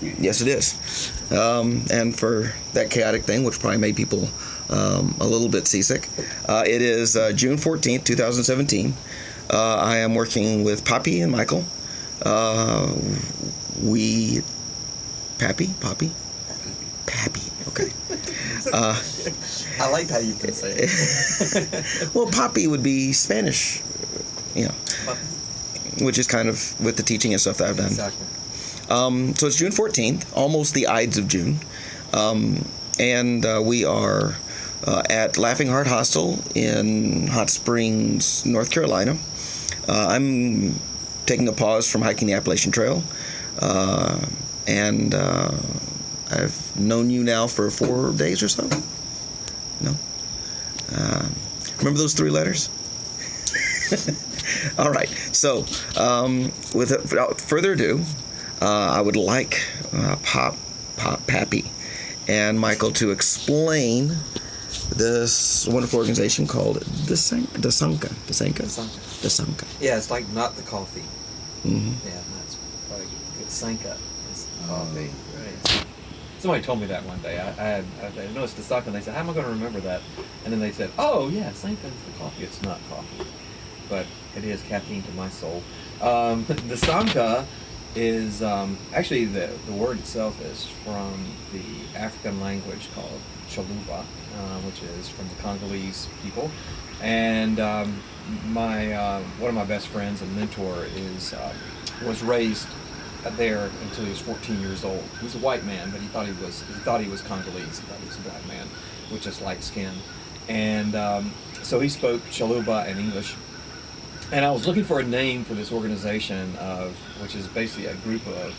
with me. Yes, it is. And for that chaotic thing, which probably made people a little bit seasick, it is June 14th, 2017. I am working with Poppy and Michael. Pappy? Okay. I like how you can say it. Well, Poppy would be Spanish, which is kind of with the teaching and stuff that I've done. Exactly. So it's June 14th, almost the Ides of June. And we are at Laughing Heart Hostel in Hot Springs, North Carolina. I'm taking a pause from hiking the Appalachian Trail. And I've known you now for 4 days or so. No? Remember those 3 letters? All right. So, without further ado, I would like Pappy and Michael to explain this wonderful organization called Desanka. Yeah, it's like not the coffee. Mm-hmm. Yeah, that's probably good. Sanka is the coffee. Right. Somebody told me that one day. I noticed Desanka and they said, how am I going to remember that? And then they said, oh yeah, Sanka is the coffee. It's not coffee, but it is caffeine to my soul. Desanka is actually the word itself is from the African language called Chaluba, which is from the Congolese people. And one of my best friends and mentor was raised there until he was 14 years old. He was a white man, but he thought he was Congolese. He thought he was a black man, with just light skin. And so he spoke Chaluba and English. And I was looking for a name for this organization, which is basically a group of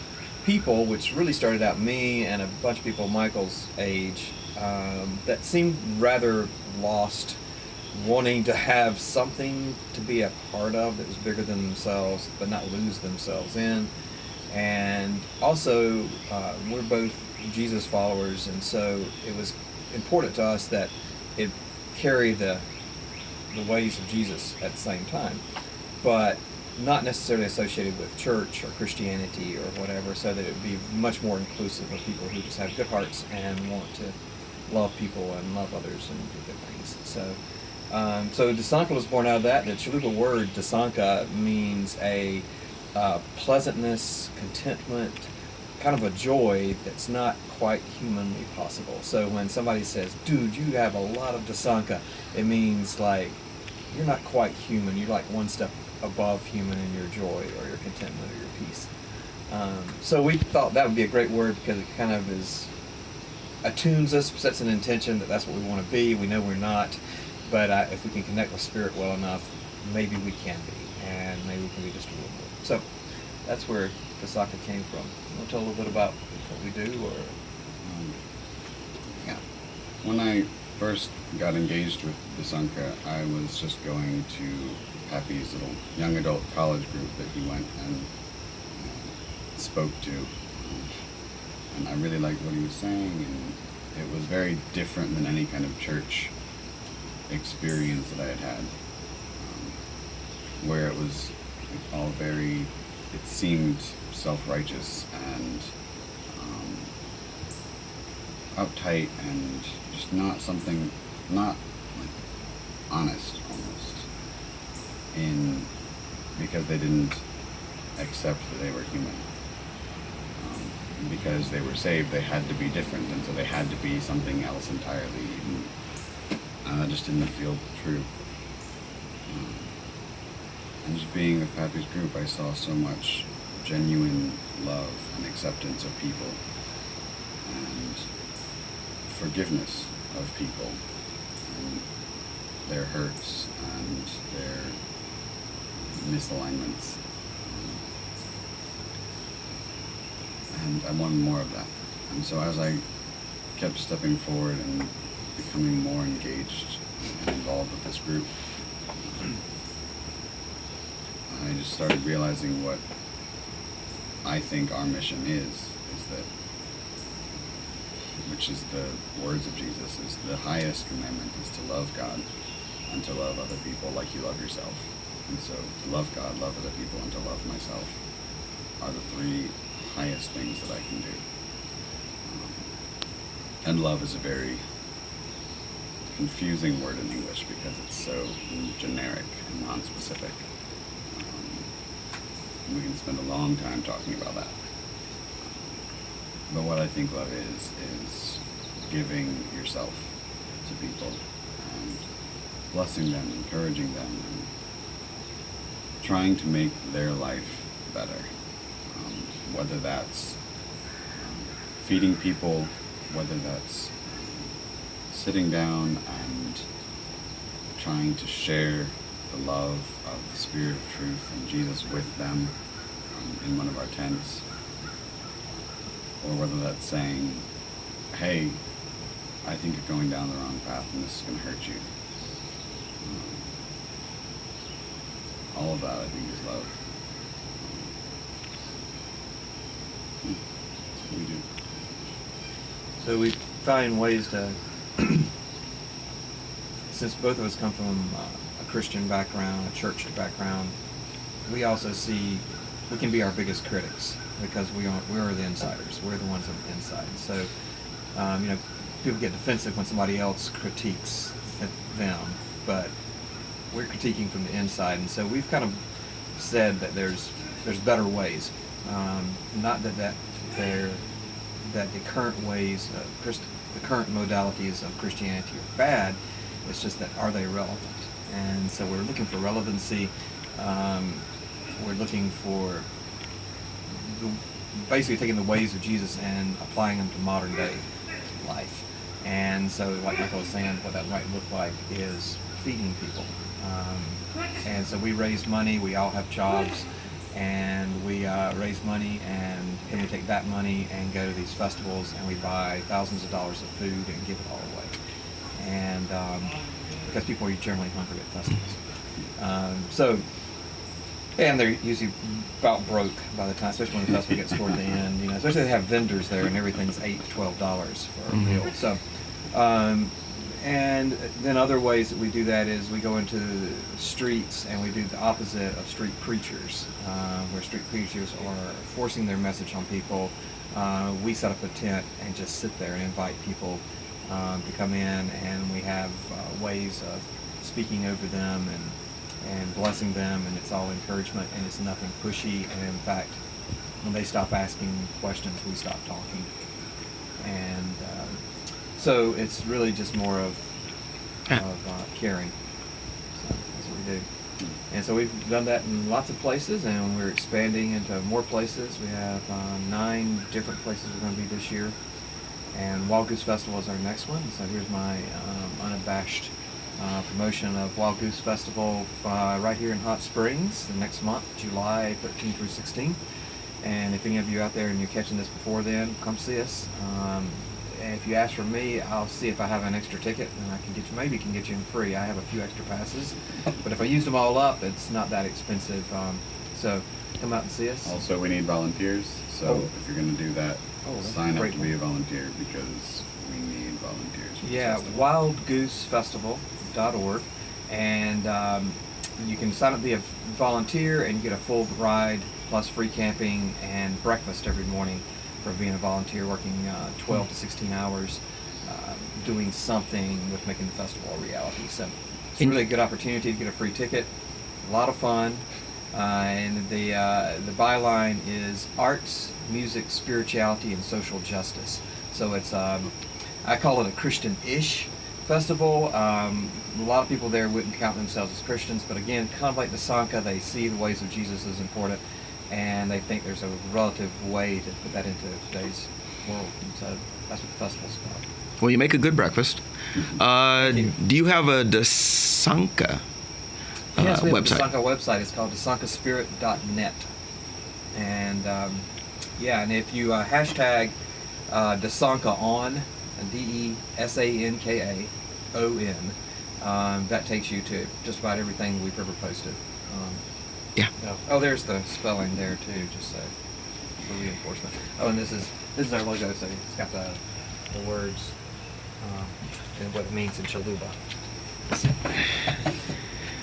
people, which really started out me and a bunch of people Michael's age, that seemed rather lost, wanting to have something to be a part of that was bigger than themselves, but not lose themselves in. And also, we're both Jesus followers, and so it was important to us that it carry the ways of Jesus at the same time, but not necessarily associated with church or Christianity or whatever, so that it would be much more inclusive of people who just have good hearts and want to love people and love others and do good things. So Desanka was born out of that. The Chalupa word Desanka means a pleasantness, contentment, kind of a joy that's not quite humanly possible. So when somebody says, dude, you have a lot of Desanka, it means like you're not quite human. You're like one step above human in your joy or your contentment or your peace. So we thought that would be a great word because it kind of attunes us, sets an intention that that's what we want to be. We know we're not, but if we can connect with Spirit well enough, maybe we can be, and maybe we can be just a little more. So that's where Desanka came from. You want to tell a little bit about what we do, or? Yeah. When I first got engaged with Desanka, I was just going to Pappy's little young adult college group that he went and spoke to. And I really liked what he was saying, and it was very different than any kind of church experience that I had had, where it was all very, it seemed self-righteous and uptight and just not like honest almost, because they didn't accept that they were human. Because they were saved, they had to be different, and so they had to be something else entirely. And that just didn't feel true. And just being with Pappy's group, I saw so much genuine love and acceptance of people, and forgiveness of people, and their hurts and their misalignments. And I wanted more of that. And so as I kept stepping forward and becoming more engaged and involved with this group, I just started realizing what I think our mission is that, which is the words of Jesus, is the highest commandment is to love God and to love other people like you love yourself. And so to love God, love other people, and to love myself are the three highest things that I can do. And love is a very confusing word in English because it's so generic and non-specific. We can spend a long time talking about that. But what I think love is giving yourself to people and blessing them, encouraging them, and trying to make their life better. Whether that's feeding people, whether that's sitting down and trying to share the love of the Spirit of Truth and Jesus with them in one of our tents, or whether that's saying, hey, I think you're going down the wrong path and this is going to hurt you. All of that, I think, is love. That's what we do. So we find ways to, since both of us come from a Christian background, a church background, we also see we can be our biggest critics because we are the insiders. We're the ones on the inside. So, people get defensive when somebody else critiques them, but we're critiquing from the inside, and so we've kind of said that there's better ways. Not that the current ways, the current modalities of Christianity are bad. It's just that, are they relevant? And so we're looking for relevancy. We're looking for basically taking the ways of Jesus and applying them to modern day life. And so, like Michael was saying, what that might look like is feeding people. And so we raise money. We all have jobs, and we raise money, and then we take that money and go to these festivals, and we buy thousands of dollars of food and give it all away. And because people are generally hungry at festivals, and they're usually about broke by the time, especially when the festival gets toward the end. Especially they have vendors there, and everything's $8 to $12 for a meal. So. And then other ways that we do that is we go into the streets and we do the opposite of street preachers, where street preachers are forcing their message on people. We set up a tent and just sit there and invite people to come in, and we have ways of speaking over them and blessing them, and it's all encouragement, and it's nothing pushy. And in fact, when they stop asking questions, we stop talking. And so it's really just more of caring. So that's what we do. And so we've done that in lots of places, and we're expanding into more places. We have 9 different places we're going to be this year. And Wild Goose Festival is our next one. So here's my unabashed promotion of Wild Goose Festival right here in Hot Springs the next month, July 13 through 16. And if any of you out there and you're catching this before then, come see us. And if you ask for me, I'll see if I have an extra ticket, and I can get you in free. I have a few extra passes, but if I used them all up, it's not that expensive. So come out and see us. Also, we need volunteers. So if you're going to do that, sign up to be a volunteer, because we need volunteers. Yeah, wildgoosefestival.org, and you can sign up to be a volunteer, and you get a full ride plus free camping and breakfast every morning for being a volunteer, working 12 to 16 hours, doing something with making the festival a reality. So it's a really good opportunity to get a free ticket. A lot of fun, and the byline is arts, music, spirituality, and social justice. So it's I call it a Christian-ish festival. A lot of people there wouldn't count themselves as Christians, but again, kind of like Desanka, they see the ways of Jesus as important, and they think there's a relative way to put that into today's world. And so that's what the festival's about. Well, you make a good breakfast. Do you have a Desanka yes, we have website? a Desanka website. It's called desankaspirit.net. And and if you hashtag Desanka on, DESANKAON, that takes you to just about everything we've ever posted. Oh, there's the spelling there too, just for reinforcement. Oh, and this is our logo, so it's got the words and what it means in Chaluba.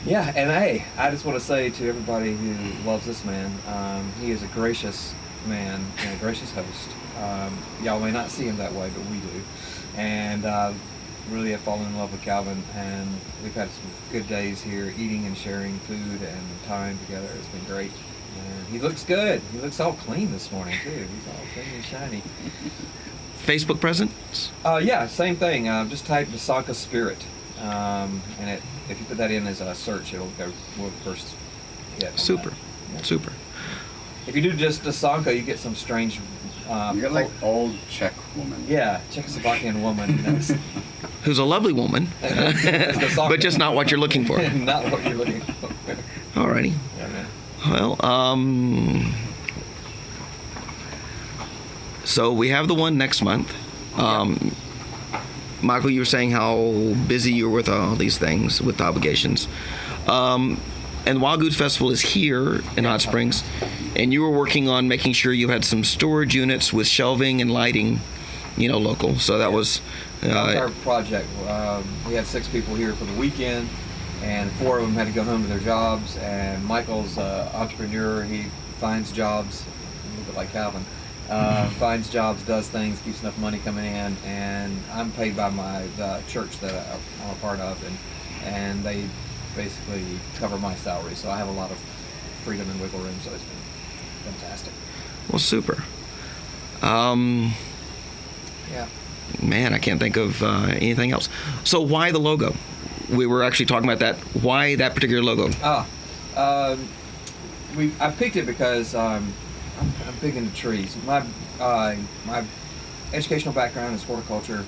Yeah, and hey, I just want to say to everybody who loves this man, he is a gracious man and a gracious host. Y'all may not see him that way, but we do. And really have fallen in love with Calvin, and we've had some good days here eating and sharing food and time together. It's been great. And he looks good. He looks all clean this morning, too. He's all clean and shiny. Facebook presence? Yeah, same thing. Just type Desanka Spirit. And if you put that in as a search, it'll go will first hit. Super. Yeah. Super. If you do just Desanka, you get some strange... You got like old Czech woman. Yeah, Czechoslovakian woman. Who's a lovely woman, but just not what you're looking for. Not what you're looking for. Alrighty. Yeah, man. Well, so we have the one next month. Michael, you were saying how busy you were with all these things, with the obligations. And Wild Goose Festival is here in Hot Springs, and you were working on making sure you had some storage units with shelving and lighting, local. So that was... That was our project. We had 6 people here for the weekend, and 4 of them had to go home to their jobs, and Michael's entrepreneur. He finds jobs, a little bit like Calvin, finds jobs, does things, keeps enough money coming in, and I'm paid by the church that I'm a part of, and they basically cover my salary, so I have a lot of freedom and wiggle room, so it's been fantastic. Well, super. Yeah. Man, I can't think of anything else. So why the logo? We were actually talking about that. Why that particular logo? I picked it because I'm big into trees. My educational background is horticulture,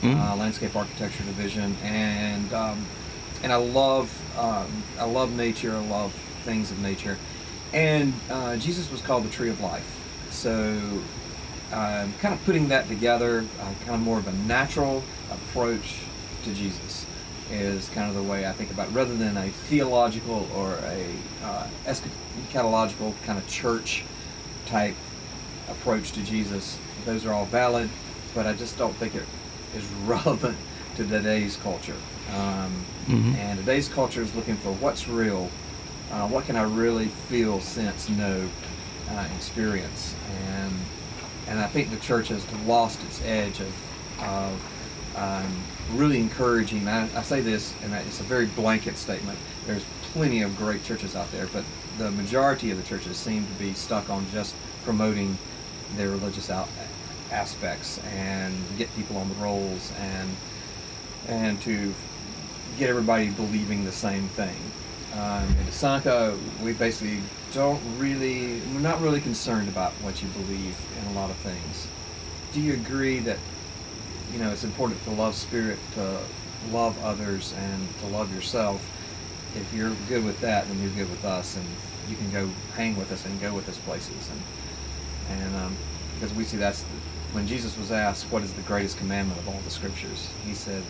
landscape architecture division, and I love nature. I love things of nature, and Jesus was called the tree of life. So kind of putting that together, kind of more of a natural approach to Jesus is kind of the way I think about it, rather than a theological or a eschatological kind of church type approach to Jesus. Those are all valid, but I just don't think it is relevant to today's culture. And today's culture is looking for what's real, what can I really feel, sense, know, experience, and I think the church has lost its edge of really encouraging. I say this, and it's a very blanket statement. There's plenty of great churches out there, but the majority of the churches seem to be stuck on just promoting their religious aspects and get people on the rolls and to get everybody believing the same thing. In Desanka, we basically we're not really concerned about what you believe in a lot of things. Do you agree that it's important to love Spirit, to love others, and to love yourself? If you're good with that, then you're good with us, and you can go hang with us and go with us places. And because we see when Jesus was asked what is the greatest commandment of all the scriptures, he said,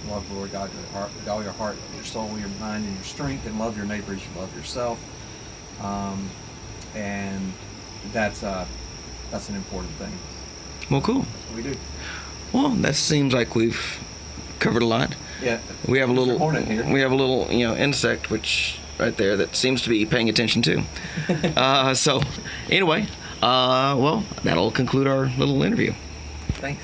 love the Lord God with all your heart, your soul, your mind, and your strength, and love your neighbor as you love yourself. And that's an important thing. Well, cool. That's what we do. Well, that seems like we've covered a lot. Yeah. We have a little hornet here. We have a little, insect which right there that seems to be paying attention too. So anyway, well, that'll conclude our little interview. Thanks.